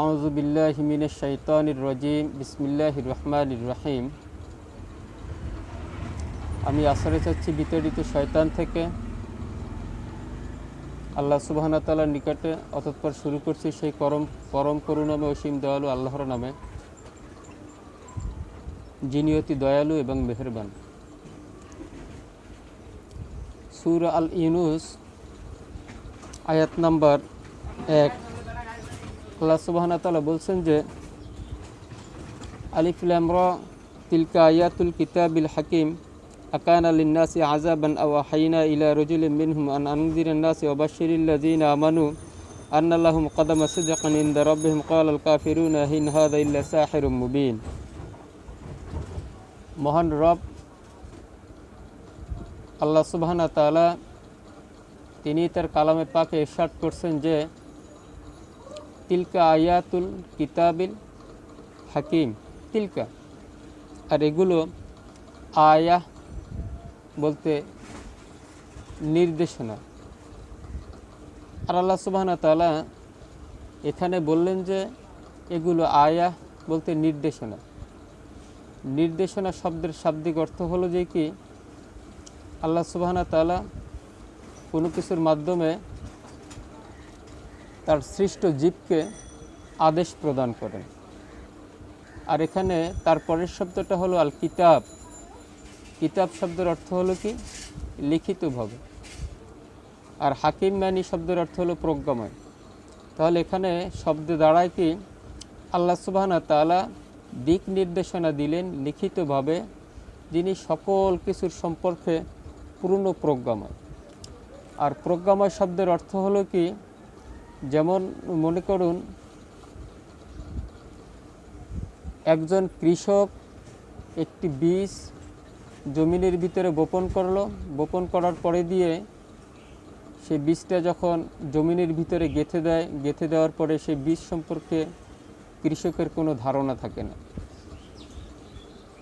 আউযু বিল্লাহি মিনাশ শাইতানির রাজিম। বিসমিল্লাহির রহমানির রহিম। আমি আশ্রয় চাচ্ছি বিতাড়িত শয়তান থেকে, আল্লাহ সুবহানাহু ওয়া তাআলার নিকটে। অতঃপর শুরু করছি সেই পরম করুণাময় অসীম দয়ালু আল্লাহর নামে, যিনি অতি দয়ালু এবং মেহেরবান। সূরা আল ইউনুস আয়াত নাম্বার 1। আল্লাহ সুবহানাহু ওয়া তাআলা বলছেন যে, আলিফ লাম রা তিলকা আয়াতুল কিতাবিল হাকিম আকানা লিন্নাসি আযাবান আও আহাইনা ইলা রাজুলিন মিনহুম আন আনযিরান নাসি ওয়া বাশশিরিল্লাযিনা আমানু আন্না লাহুম কদামা সিদকিন ইনদা রাব্বিহিম ক্বালাল কাফিরুনা ইন হাযা ইল্লা সাহিরুম মুবিন। মহান রব আল্লাহ সুবহানাহু ওয়া তাআলা তিনি তার কালামে পাকে ইরশাদ করছেন যে, তিলকা আয়াতুল কিতাবিল হাকিম। তিলকা, আর এগুলো আয়া বলতে নির্দেশনা। আর আল্লাহ সুবহানাহু ওয়া তাআলা এখানে বললেন যে এগুলো আয়া বলতে নির্দেশনা। নির্দেশনা শব্দের শাব্দিক অর্থ হলো যে কি, আল্লাহ সুবহানাহু ওয়া তাআলা কোনো কিছুর মাধ্যমে তার সৃষ্ট জীবকে আদেশ প্রদান করেন। আর এখানে তার পরের শব্দটা হলো আল কিতাব। কিতাব শব্দের অর্থ হলো কি, লিখিতভাবে। আর হাকিম মানি শব্দের অর্থ হলো প্রজ্ঞাময়। তাহলে এখানে শব্দে দাঁড়ায় কি, আল্লাহ সুবহানাহু ওয়া তাআলা দিক নির্দেশনা দিলেন লিখিতভাবে, যিনি সকল কিছুর সম্পর্কে পূর্ণ প্রজ্ঞাময়। আর প্রজ্ঞাময় শব্দের অর্থ হলো কি, যেমন মনে করুন একজন কৃষক একটি বীজ জমিনের ভিতরে বপন করলো। বপন করার পরে দিয়ে সেই বীজটা যখন জমিনের ভিতরে গেঁথে দেওয়ার পরে সেই বীজ সম্পর্কে কৃষকের কোনো ধারণা থাকে না।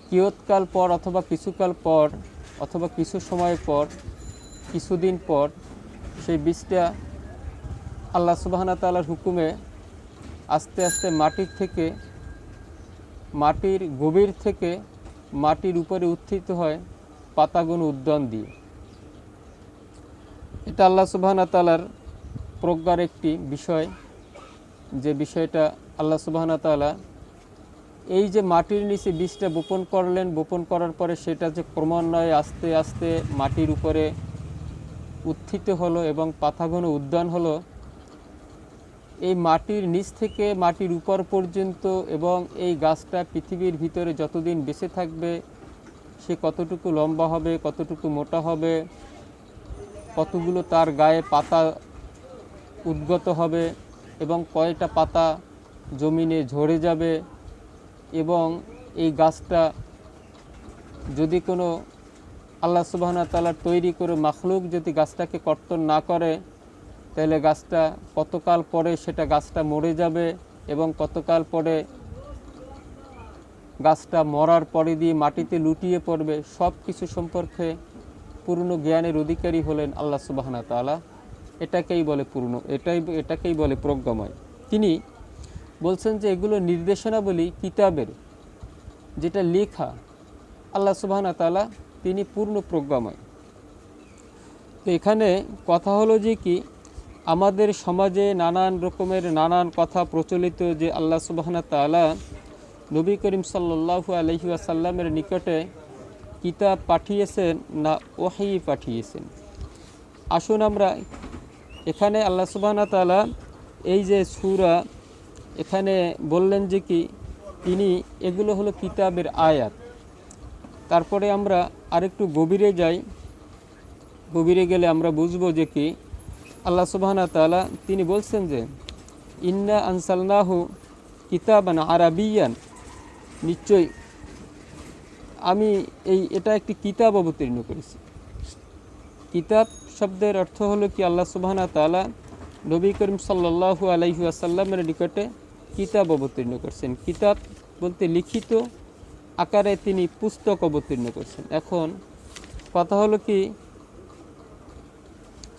কিয়ৎকাল পর অথবা কিছুকাল পর অথবা কিছু সময় পর, কিছুদিন পর সেই বীজটা আল্লাহ সুবহানাহু ওয়া তাআলার হুকুমে আস্তে আস্তে মাটির গভীর থেকে মাটির উপরে উত্থিত হয় পাতাগুলো উদ্যান দিয়ে। এটা আল্লাহ সুবহানাহু ওয়া তাআলার প্রজ্ঞার একটি বিষয়, যে বিষয়টা আল্লাহ সুবহানাহু ওয়া তাআলা এই যে মাটির নিচে বীজটা বপন করলেন, বপন করার পরে সেটা যে ক্রমান্বয়ে আস্তে আস্তে মাটির উপরে উত্থিত হলো এবং পাতাগুলো উদ্যান হলো, এই মাটির নিচ থেকে মাটির উপর পর্যন্ত, এবং এই গাছটা পৃথিবীর ভিতরে যতদিন বেঁচে থাকবে সে কতটুকু লম্বা হবে, কতটুকু মোটা হবে, কতগুলো তার গায়ে পাতা উদ্গত হবে, এবং কয়টা পাতা জমিনে ঝরে যাবে, এবং এই গাছটা যদি কোনো আল্লাহ সুবহানাহু ওয়া তাআলার তৈরি করে মাখলুক যদি গাছটাকে কর্তন না করে, তাহলে গাছটা কতকাল পরে গাছটা মরে যাবে, এবং কতকাল পরে গাছটা মরার পরে দিয়ে মাটিতে লুটিয়ে পড়বে। সব কিছু সম্পর্কে পূর্ণ জ্ঞানের অধিকারী হলেন আল্লাহ সুবহানাহু ওয়া তাআলা। এটাকেই বলে প্রজ্ঞাময়। তিনি বলছেন যে এগুলো নির্দেশনাবলী কিতাবের, যেটা লেখা। আল্লাহ সুবহানাহু ওয়া তাআলা তিনি পূর্ণ প্রজ্ঞাময়। তো এখানে কথা হলো যে কি, আমাদের সমাজে নানান রকমের নানান কথা প্রচলিত যে আল্লাহ সুবহানাহু ওয়া তাআলা নবী করিম সাল্লাল্লাহু আলাইহি ওয়াসাল্লামের নিকটে কিতাব পাঠিয়েছেন না ওহী পাঠিয়েছেন। আসুন আমরা এখানে আল্লাহ সুবহানাহু ওয়া তাআলা এই যে সূরা এখানে বললেন যে কি, তিনি এগুলো হলো কিতাবের আয়াত। তারপরে আমরা আরেকটু গভীরে যাই। গভীরে গেলে আমরা বুঝবো যে কি, আল্লাহ সুবহানাহু ওয়া তাআলা তিনি বলছেন যে, ইন্না আনসালনাহু কিতাবান আরাবিয়ান, নিশ্চয়ই আমি এটা একটি কিতাব অবতীর্ণ করেছি। কিতাব শব্দের অর্থ হলো কি, আল্লাহ সুবহানাহু ওয়া তাআলা নবী করিম সাল্লাল্লাহু আলাইহি ওয়াসাল্লামের নিকটে কিতাব অবতীর্ণ করছেন। কিতাব বলতে লিখিত আকারে তিনি পুস্তক অবতীর্ণ করছেন। এখন কথা হলো কি,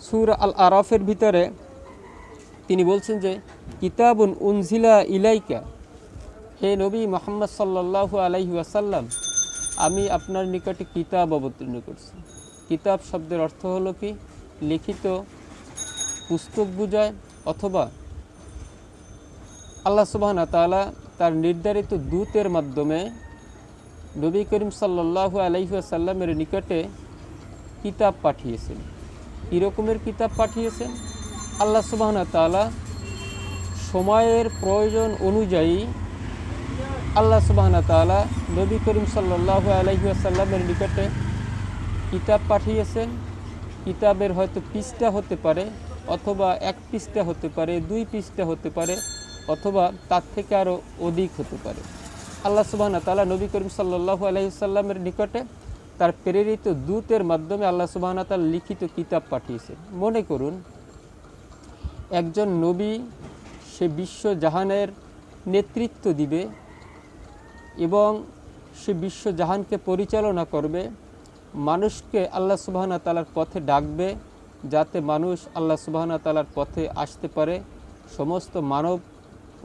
সূরা আল আরাফের ভিতরে তিনি বলছেন যে কিতাবুন উনজিলা ইলাইকা, হে নবী মুহাম্মদ সাল্লাল্লাহু আলাইহি ওয়াসাল্লাম, আমি আপনার নিকটে কিতাব অবতীর্ণ করছি। কিতাব শব্দের অর্থ হলো কি? লিখিত পুস্তক বোঝায়, অথবা আল্লাহ সুবহানাহু ওয়া তাআলা তার নির্ধারিত দূতের মাধ্যমে নবী করিম সাল্লাল্লাহু আলাইহি ওয়াসাল্লামের নিকটে কিতাব পাঠিয়েছেন। কী রকমের কিতাব পাঠিয়েছেন? আল্লাহ সুবহানাহু ওয়া তাআলা সময়ের প্রয়োজন অনুযায়ী আল্লাহ সুবহানাহু ওয়া তাআলা নবী করিম সাল্লাল্লাহু আলাইহি ওয়াসাল্লামের নিকটে কিতাব পাঠিয়েছেন। কিতাবের হয়তো পৃষ্ঠা হতে পারে, অথবা 1 পৃষ্ঠা হতে পারে, 2 পৃষ্ঠা হতে পারে, অথবা তার থেকে আরও অধিক হতে পারে। আল্লাহ সুবহানাহু ওয়া তাআলা নবী করিম সাল্লাল্লাহু আলাইহি ওয়াসাল্লামের নিকটে তার প্রেরিত দূতের মাধ্যমে আল্লাহ সুবহানাহু ওয়া তাআলা লিখিত কিতাব পাঠিয়েছেন। মনে করুন একজন নবী, সে বিশ্বজাহানের নেতৃত্ব দিবে এবং সে বিশ্বজাহানকে পরিচালনা করবে, মানুষকে আল্লাহ সুবহানাহু ওয়া তাআলার পথে ডাকবে, যাতে মানুষ আল্লাহ সুবহানাহু ওয়া তাআলার পথে আসতে পারে। সমস্ত মানব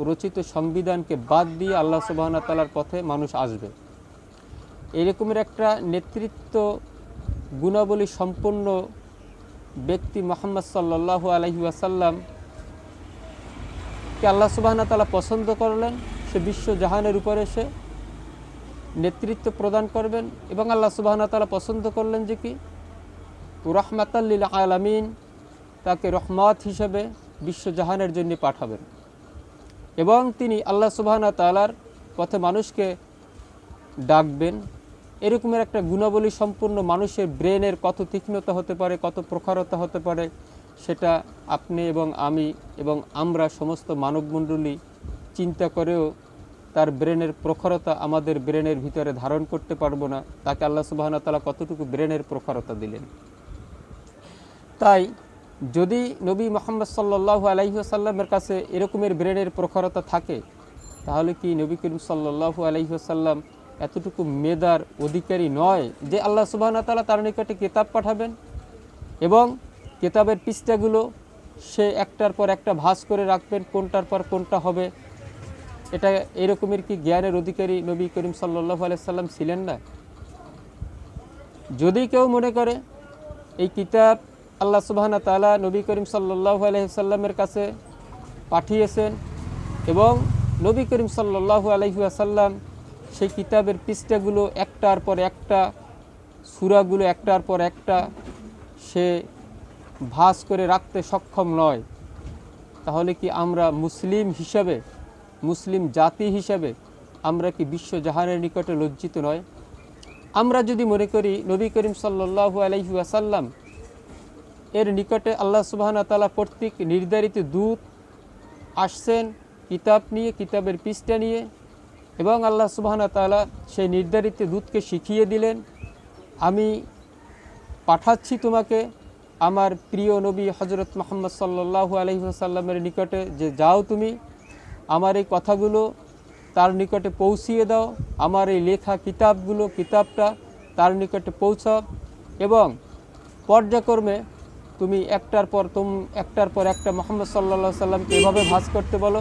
রচিত সংবিধানকে বাদ দিয়ে আল্লাহ সুবহানাহু ওয়া তাআলার পথে মানুষ আসবে। এরকমের একটা নেতৃত্ব গুণাবলী সম্পন্ন ব্যক্তি মুহাম্মদ সাল্লাল্লাহু আলাইহি ওয়াসাল্লামকে আল্লাহ সুবহানাহু ওয়া তাআলা পছন্দ করলেন। সে বিশ্বজাহানের উপরে সে নেতৃত্ব প্রদান করবেন, এবং আল্লাহ সুবহানাহু ওয়া তাআলা পছন্দ করলেন যে কি রাহমাতাল লিল আলামিন, তাকে রহমত হিসেবে বিশ্বজাহানের জন্য পাঠাবেন, এবং তিনি আল্লাহ সুবহানাহু ওয়া তাআলার পথে মানুষকে ডাকবেন। এরকমের একটা গুণাবলী সম্পূর্ণ মানুষের ব্রেনের কত তীক্ষ্ণতা হতে পারে, কত প্রখরতা হতে পারে, সেটা আপনি এবং আমি এবং আমরা সমস্ত মানবমণ্ডলী চিন্তা করেও তার ব্রেনের প্রখরতা আমাদের ব্রেনের ভিতরে ধারণ করতে পারবো না। তাকে আল্লাহ সুবহানাহু ওয়া তাআলা কতটুকু ব্রেনের প্রখরতা দিলেন। তাই যদি নবী মুহাম্মদ সাল্লাল্লাহু আলাইহি ওয়াসাল্লামের কাছে এরকমের ব্রেনের প্রখরতা থাকে, তাহলে কি নবী করিম সাল্লাল্লাহু আলাইহি ওয়াসাল্লাম এতটুকু মেধার অধিকারী নয় যে আল্লাহ সুবহানাহু ওয়া তাআলা তার নিকটে কিতাব পাঠাবেন এবং কিতাবের পৃষ্ঠাগুলো সে একটার পর একটা ভাঁজ করে রাখবেন, কোনটার পর কোনটা হবে? এটা এরকমের কি জ্ঞানের অধিকারী নবী করিম সাল্লাল্লাহু আলাইহি ওয়াসাল্লাম ছিলেন না? যদি কেউ মনে করে এই কিতাব আল্লাহ সুবহানাহু ওয়া তাআলা নবী করিম সাল্লাল্লাহু আলাইহি ওয়াসাল্লামের কাছে পাঠিয়েছেন এবং নবী করিম সাল্লাল্লাহু আলাইহি ওয়াসাল্লাম সেই কিতাবের পৃষ্ঠাগুলো একটার পর একটা, সূরাগুলো একটার পর একটা সে ভাঁজ করে রাখতে সক্ষম নয়, তাহলে কি আমরা মুসলিম হিসাবে, মুসলিম জাতি হিসাবে আমরা কি বিশ্বজাহানের নিকটে লজ্জিত নয়? আমরা যদি মনে করি নবী করিম সাল্লাল্লাহু আলাইহি ওয়াসাল্লাম এর নিকটে আল্লাহ সুবহানাহু ওয়া তাআলা কর্তৃক নির্ধারিত দূত আসছেন কিতাব নিয়ে, কিতাবের পৃষ্ঠা নিয়ে, এবং আল্লাহ সুবহানাহু ওয়া তাআলা সেই নির্ধারিত দূতকে শিখিয়ে দিলেন, আমি পাঠাচ্ছি তোমাকে আমার প্রিয় নবী হযরত মুহাম্মদ সাল্লাল্লাহু আলাইহি ওয়াসাল্লামের নিকটে, যে যাও তুমি আমার এই কথাগুলো তার নিকটে পৌঁছিয়ে দাও, আমার এই লেখা কিতাবটা তার নিকটে পৌঁছাও, এবং পর্যায়ক্রমে তুমি একটার পর একটা মুহাম্মদ সাল্লাল্লাহু আলাইহি ওয়াসাল্লামকে এভাবে ভাঁজ করতে বলো,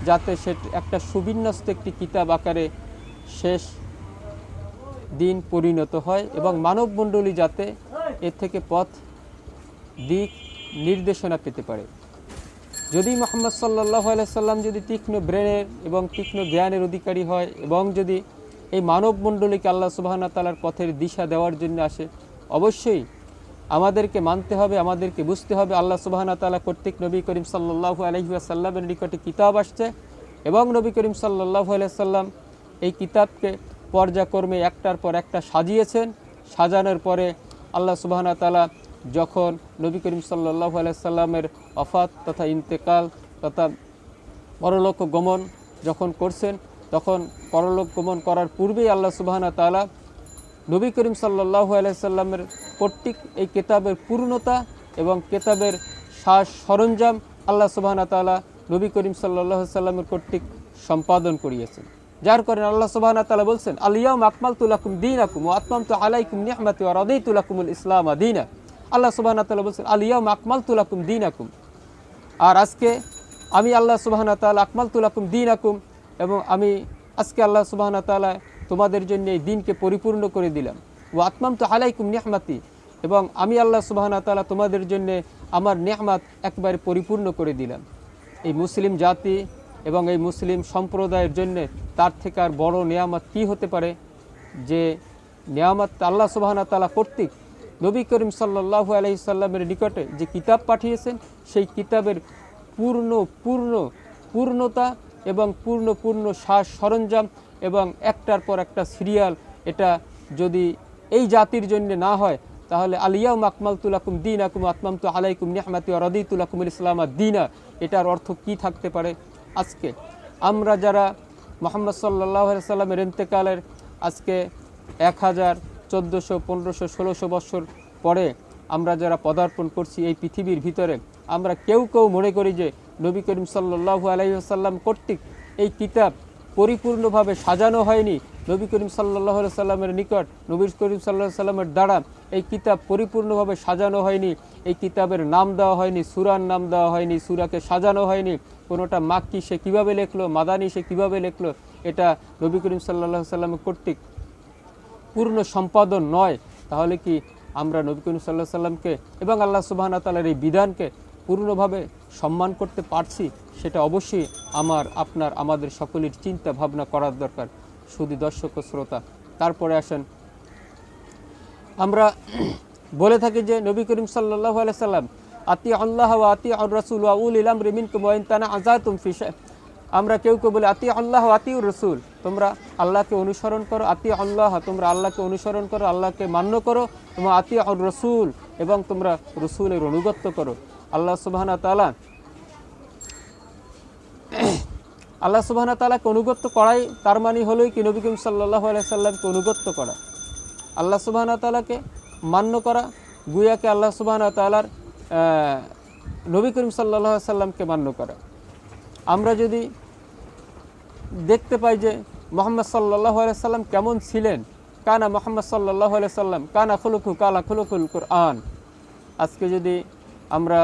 যাতে সে একটা সুবিন্যস্ত একটি কিতাব আকারে শেষ দিন পরিণত হয়, এবং মানবমণ্ডলী যাতে এর থেকে পথ দিক নির্দেশনা পেতে পারে। যদি মুহাম্মদ সাল্লাল্লাহু আলাইহি ওয়াসাল্লাম যদি তীক্ষ্ণ ব্রেনের এবং তীক্ষ্ণ জ্ঞানের অধিকারী হয়, এবং যদি এই মানবমণ্ডলীকে আল্লাহ সুবহানাহু ওয়া তাআলার পথের দিশা দেওয়ার জন্য আসে, অবশ্যই আমাদেরকে মানতে হবে, আমাদেরকে বুঝতে হবে আল্লাহ সুবহানাহু ওয়া তাআলা কর্তৃক নবী করিম সাল্লাল্লাহু আলাইহি ওয়াসাল্লামের নিকটে কিতাব আসছে, এবং নবী করিম সাল্লাল্লাহু আলাইহি ওয়াসাল্লাম এই কিতাবকে পর্যায়ক্রমে একটার পর একটা সাজিয়েছেন। সাজানোর পরে আল্লাহ সুবহানাহু ওয়া তাআলা যখন নবী করিম সাল্লাল্লাহু আলাইহি ওয়াসাল্লামের ওয়াফাত তথা ইন্তেকাল তথা পরলোক গমন যখন করছেন, তখন পরলোক গমন করার পূর্বেই আল্লাহ সুবহানাহু ওয়া তাআলা নবী করিম সাল্লাল্লাহু আলাইহি ওয়াসাল্লামের কর্তৃক এই কিতাবের পূর্ণতা এবং কিতাবের সাজ সরঞ্জাম আল্লাহ সুবহানাহু ওয়া তাআলা নবী করিম সাল্লাল্লাহু আলাইহি ওয়াসাল্লামের কর্তৃক সম্পাদন করিয়েছেন। যার কারণে আল্লাহ সুবহানাহু ওয়া তাআলা বলছেন, আল ইয়াউমা আকমালতু লাকুম দীনাকুম ওয়া আতমামতু আলাইকুম নি'মাতি ওয়া রাদিতু লাকুমুল ইসলামা দীনা। আল্লাহ সুবহানাহু ওয়া তাআলা বলছেন, আল ইয়াউমা আকমালতু লাকুম দীনাকুম, আর আজকে আমি আল্লাহ সুবহানাহু ওয়া তাআলা আকমালতু লাকুম দীনাকুম, এবং আমি আজকে আল্লাহ সুবহানাহু ওয়া তাআলা তোমাদের জন্য এই দিনকে পরিপূর্ণ করে দিলাম। ওয়া আতমামতু আলাইকুম নিহমাতি, এবং আমি আল্লাহ সুবহানাহু ওয়া তাআলা তোমাদের জন্য আমার নেয়ামত একবারে পরিপূর্ণ করে দিলাম। এই মুসলিম জাতি এবং এই মুসলিম সম্প্রদায়ের জন্য তার থেকে আর বড় নেয়ামত কী হতে পারে, যে নেয়ামত আল্লাহ সুবহানাহু ওয়া তাআলা কর্তৃক নবী করিম সাল্লাল্লাহু আলাইহি সাল্লামের নিকটে যে কিতাব পাঠিয়েছেন, সেই কিতাবের পূর্ণতা এবং পূর্ণ সাজ সরঞ্জাম এবং একটার পর একটা সিরিয়াল, এটা যদি এই জাতির জন্য না হয়, তাহলে আলিয়াউমা আকমালতু লাকুম দীনাকুম আতমামতু আলাইকুম নিহমাতি ওয়া রাদিতু লাকুমুল ইসলামা দীনা, এটার অর্থ কি থাকতে পারে? আজকে আমরা যারা মুহাম্মদ সাল্লাল্লাহু আলাইহি সাল্লামের ইন্তেকালের আজকে 1000, 1400, 1500, 1600 বছর পরে আমরা যারা পদার্পণ করছি এই পৃথিবীর ভিতরে, আমরা কেউ মনে করি যে নবী করিম সাল্লাল্লাহু আলাইহি ওয়াসাল্লাম কর্তৃক এই কিতাব পরিপূর্ণভাবে সাজানো হয়নি। নবী করিম সাল্লাল্লাহু আলাইহি সাল্লামের নিকট নবী করিম সাল্লাল্লাহু আলাইহি সাল্লামের দ্বারা এই কিতাব পরিপূর্ণভাবে সাজানো হয়নি। এই কিতাবের নাম দেওয়া হয়নি, সূরার নাম দেওয়া হয়নি, সূরাকে সাজানো হয়নি। কোনোটা মাক্কি সে কীভাবে লেখলো, মাদানি সে কীভাবে লেখলো, এটা নবী করিম সাল্লাল্লাহু আলাইহি সাল্লামের কর্তৃক পূর্ণ সম্পাদন নয়। তাহলে কি আমরা নবী করিম সাল্লাল্লাহু আলাইহি সাল্লামকে এবং আল্লাহ সুবহানাহু ওয়া তাআলার এই বিধানকে পূর্ণভাবে সম্মান করতে পারছি? সেটা অবশ্যই আমাদের সকলের চিন্তা ভাবনা করার দরকার। শুধু দর্শক ও শ্রোতা, তারপরে আসেন, আমরা বলে থাকি যে নবী করিম সাল্লাল্লাহু আলাইহি সাল্লাম আতিউ আল্লাহ ওয়া আতিউ আর রাসূল ওয়া উলিল আমরি মিনকুম ওয়া ইন তানাআযাতুম ফি শাই, আমরা কেউ বলে আতিউ আল্লাহ ওয়া আতিউ রাসূল, তোমরা আল্লাহকে অনুসরণ করো, আতিউ আল্লাহ, তোমরা আল্লাহকে অনুসরণ করো, আল্লাহকে মান্য করো, এবং আতিউ আর রাসূল, এবং তোমরা রাসূলের অনুগত্য করো। আল্লাহ সুবহানাহু ওয়া তাআলাকে অনুগত্য করাই তার মানে হলোই কি নবী করিম সাল্লাল্লাহু আলাইহি সাল্লামকে অনুগত্য করা, আল্লাহ সুবহানাহু ওয়া তাআলাকে মান্য করা, গুয়াকে আল্লাহ সুবহানাহু ওয়া তাআলার নবী করিম সাল্লাল্লাহু আলাইহি সাল্লামকে মান্য করা। আমরা যদি দেখতে পাই যে মুহাম্মদ সাল্লাল্লাহু আলাইহি সাল্লাম কেমন ছিলেন, কানা মুহাম্মদ সাল্লাল্লাহু আলাইহি সাল্লাম কানা খুলুকু কালা খুলুকুল কুরআন। আজকে যদি আমরা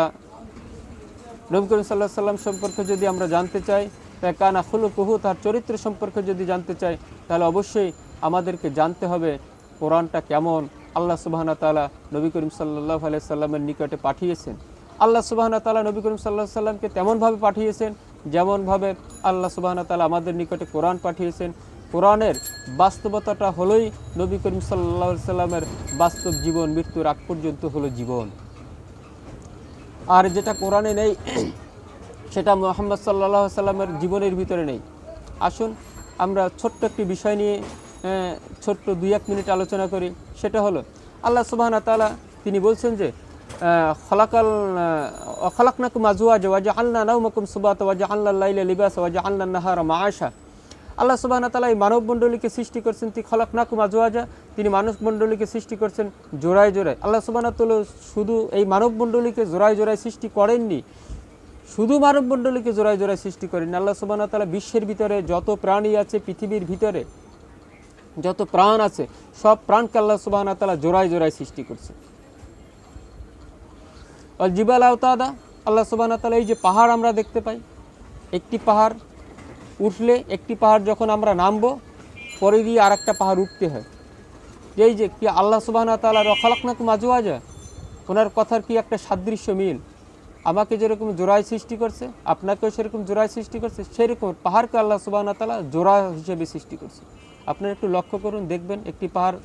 নবী করিম সাল্লাল্লাহু আলাইহি সাল্লাম সম্পর্কে যদি আমরা জানতে চাই, তাই কানা খুলুকুহু, তার চরিত্র সম্পর্কে যদি জানতে চাই, তাহলে অবশ্যই আমাদেরকে জানতে হবে কোরআনটা কেমন আল্লাহ সুবহানাহু ওয়া তাআলা নবী করিম সাল্লাল্লাহু আলাইহি সাল্লামের নিকটে পাঠিয়েছেন। আল্লাহ সুবহানাহু ওয়া তাআলা নবী করিম সাল্লাল্লাহু আলাইহি সাল্লামকে তেমনভাবে পাঠিয়েছেন যেমনভাবে আল্লাহ সুবহানাহু ওয়া তাআলা আমাদের নিকটে কোরআন পাঠিয়েছেন। কোরআনের বাস্তবতাটা হলোই নবী করিম সাল্লাল্লাহু আলাইহি সাল্লামের বাস্তব জীবন, মৃত্যুর আগ পর্যন্ত হলো জীবন। আর যেটা কোরআনে নেই সেটা মুহাম্মদ সাল্লাল্লাহু আলাইহি সাল্লামের জীবনের ভিতরে নেই। আসুন আমরা ছোট্ট একটি বিষয় নিয়ে ছোট্ট 2-1 মিনিট আলোচনা করি। সেটা হলো আল্লাহ সুবহানাহু ওয়া তাআলা তিনি বলছেন যে খালাকনাকুম আজওয়াজা ওয়া জাআলনা নাওমাকুম সুবাতা ওয়া জাআলনা আল-লাইলা লিবাসা ওয়া জাআলনা আন-নাহারা মাআশা। আল্লাহ সুবহানাহু ওয়া তাআলা এই মানব মণ্ডলীকে সৃষ্টি করেছেন, তিনি খালাকনাকুম আজওয়াজা, তিনি মানব মণ্ডলীকে সৃষ্টি করেছেন জোড়ায় জোড়ায়। আল্লাহ সুবহানাহু ওয়া তাআলা শুধু এই মানব মণ্ডলীকে জোড়ায় জোড়ায় সৃষ্টি করেননি, শুধু মানব মণ্ডলীকে জোড়ায় জোড়ায় সৃষ্টি করেন। আল্লাহ সুবহানাহু ওয়া তাআলা বিশ্বের ভিতরে যত প্রাণী আছে, পৃথিবীর ভিতরে যত প্রাণ আছে, সব প্রাণকে আল্লাহ সুবহানাহু ওয়া তাআলা জোড়ায় জোড়ায় সৃষ্টি করছে। আর জিবাল আওতাদা, আল্লাহ সুবহানাহু ওয়া তাআলা এই যে পাহাড় আমরা দেখতে পাই, একটি পাহাড় উঠলে, একটি পাহাড় যখন আমরা নামবো, পরে দিয়ে আর একটা পাহাড় উঠতে হয়। এই যে কি আল্লাহ সুবহানাহু ওয়া তাআলা খালাকনাকুম আজওয়াজা, ওনার কথার কি একটা সাদৃশ্য মিল। আমাকে যেরকম জোড়ায় সৃষ্টি করছে, আপনাকেও সেরকম জোড়ায় সৃষ্টি করছে, সেরকম পাহাড়কে আল্লাহ সুবহানাহু ওয়া তাআলা জোড়া হিসেবে সৃষ্টি করছে। আপনারা একটু লক্ষ্য করুন, দেখবেন একটি পাহাড়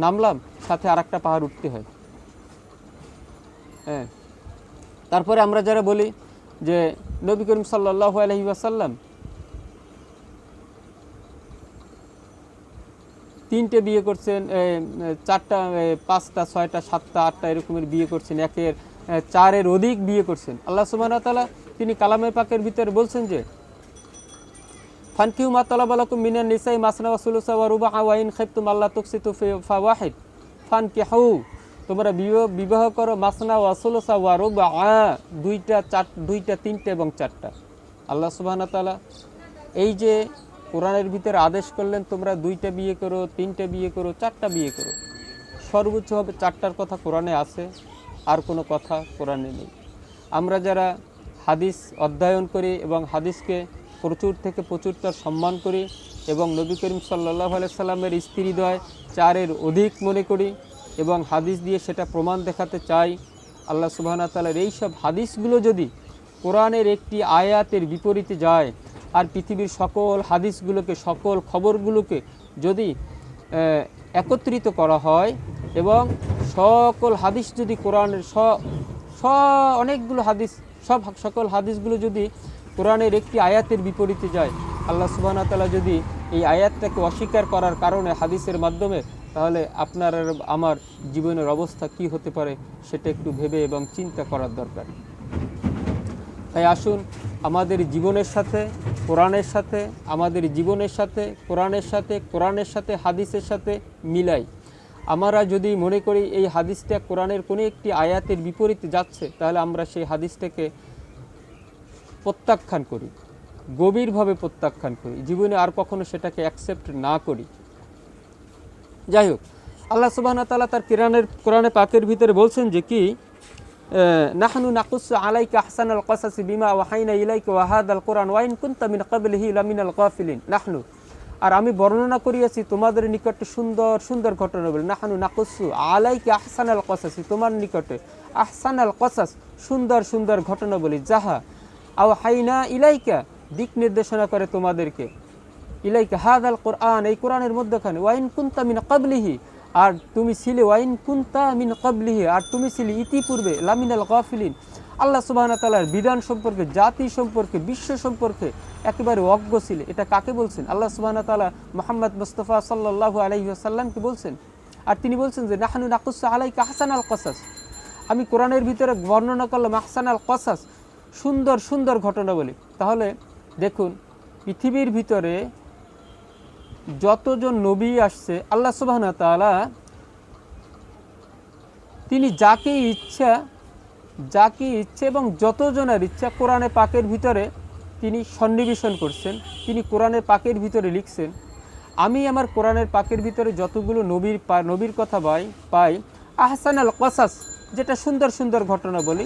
নামলাম, সাথে আর একটা পাহাড় উঠতে হয়। হ্যাঁ, তারপরে আমরা যারা বলি যে নবী করিম সাল্লাল্লাহু আলাইহি ওয়াসাল্লাম 3টে বিয়ে করছেন, 4টা, 5টা, 6টা, 7টা, 8টা এরকমের বিয়ে করছেন, 4-এর অধিক বিয়ে করছেন। আল্লাহ সুবহানাহু ওয়া তাআলা তিনি কালামে পাকের ভিতরে বলছেন যে ফানকিহু মা তালাবা লাকুম মিনান নিসাই মাসনা ওয়া সুলুসা ওয়া রুবা ওয়া ইন খাইফতুম আল্লা তুকসিতু ফাওয়াহিদ ফানকিহু, তোমরা বিবাহ করো মাসনা ওয়া সুলুসা ওয়া রুবা, 2টা, 3টা এবং 4টা। আল্লাহ সুবহানাহু ওয়া তাআলা এই যে কোরআনের ভিতরে আদেশ করলেন তোমরা 2টা বিয়ে করো, 3টা বিয়ে করো, 4টা বিয়ে করো, সর্বোচ্চ হবে 4টার কথা কোরআনে আছে, আর কোনো কথা কোরআনে নেই। আমরা যারা হাদিস অধ্যয়ন করি এবং হাদিসকে প্রচুর থেকে প্রচুরতার সম্মান করি এবং নবী করিম সাল্লাল্লাহু আলাইহি সাল্লামের স্ত্রীদ্বয় 4-এর অধিক মনে করি এবং হাদিস দিয়ে সেটা প্রমাণ দেখাতে চাই। আল্লাহ সুবহানাহু ওয়া তাআলার এইসব হাদিসগুলো যদি কোরআনের একটি আয়াতের বিপরীতে যায় আর পৃথিবীর সকল হাদিসগুলোকে, সকল খবরগুলোকে যদি একত্রিত করা হয় এবং সকল হাদিস যদি কোরআনের অনেকগুলো হাদিস, সকল হাদিসগুলো যদি কোরআনের একটি আয়াতের বিপরীতে যায়, আল্লাহ সুবহানাহু ওয়া তাআলা যদি এই আয়াতটাকে অস্বীকার করার কারণে হাদিসের মাধ্যমে, তাহলে আপনার আর আমার জীবনের অবস্থা কি হতে পারে সেটা একটু ভেবে এবং চিন্তা করার দরকার। তাই আসুন আমাদের জীবনের সাথে কোরআনের সাথে, আমাদের জীবনের সাথে কোরআনের সাথে, কোরআনের সাথে হাদিসের সাথে মিলাই। আমরা যদি মনে করি এই হাদিসটা কোরআনের কোনো একটি আয়াতের বিপরীতে যাচ্ছে, তাহলে আমরা সেই হাদিসটাকে প্রত্যাখ্যান করি, গভীরভাবে প্রত্যাখ্যান করি, জীবনে আর কখনো সেটাকে অ্যাকসেপ্ট না করি। যাই হোক, আল্লাহ সুবহানাহু ওয়া তাআলা তার কোরআনে পাকের ভিতরে বলছেন যে কি, নাহনু নাকুসু আলাইকা আহসানাল কসাসি বিমা ওয়াহাইনা ইলাইকা ওয়া হাদাল কুরআন ওয়া ইন কুনতা মিন ক্বাবলিহি লামিনাল গাফিলিন। নাহনু, আর আমি বর্ণনা করিয়াছি তোমাদের নিকটে সুন্দর সুন্দর ঘটনা বলে। নাহনু নাকুসু আলাইকা আহসানাল কসাসি, তোমার নিকটে আহসানাল কসাস, সুন্দর সুন্দর ঘটনা বলি। যাহা ওয়াহাইনা ইলাইকা, দিক নির্দেশনা করে তোমাদেরকে, ইলাইকা হাদাল কুরআন, এই কোরআনের মধ্যখানে, ওয়া ইন কুনতা মিন ক্বাবলিহি, আর তুমি ছিলে, ওয়াইন কুনতা মিন ক্বাবলিহি, আর তুমি ছিলে ইতিপূর্বে, লামিনাল গাফিলিন, আল্লাহ সুবহানাহু ওয়া তাআলার বিধান সম্পর্কে, জাতি সম্পর্কে, বিশ্ব সম্পর্কে একেবারে অজ্ঞ ছিলে। এটা কাকে বলছেন? আল্লাহ সুবহানাহু ওয়া তাআলা মুহাম্মদ মুস্তাফা সাল্লাল্লাহু আলাইহি ওয়াসাল্লামকে বলছেন। আর তিনি বলছেন যে নাহনু নাকুসু আলাইকা আহসানাল কসাস, আমি কোরআনের ভিতরে বর্ণনা করলাম আহসানাল কসাস, সুন্দর সুন্দর ঘটনা বলি। তাহলে দেখুন, পৃথিবীর ভিতরে যতজন নবী আসছে, আল্লাহ সুবহানাহু ওয়া তাআলা তিনি যাকে ইচ্ছা এবং যতজনের ইচ্ছা কোরআনে পাকের ভিতরে তিনি সন্নিবেশন করছেন, তিনি কোরআনে পাকের ভিতরে লিখছেন। আমি আমার কোরআনের পাকের ভিতরে যতগুলো নবীর কথা পাই, আহসানাল কসাস, যেটা সুন্দর সুন্দর ঘটনা বলি,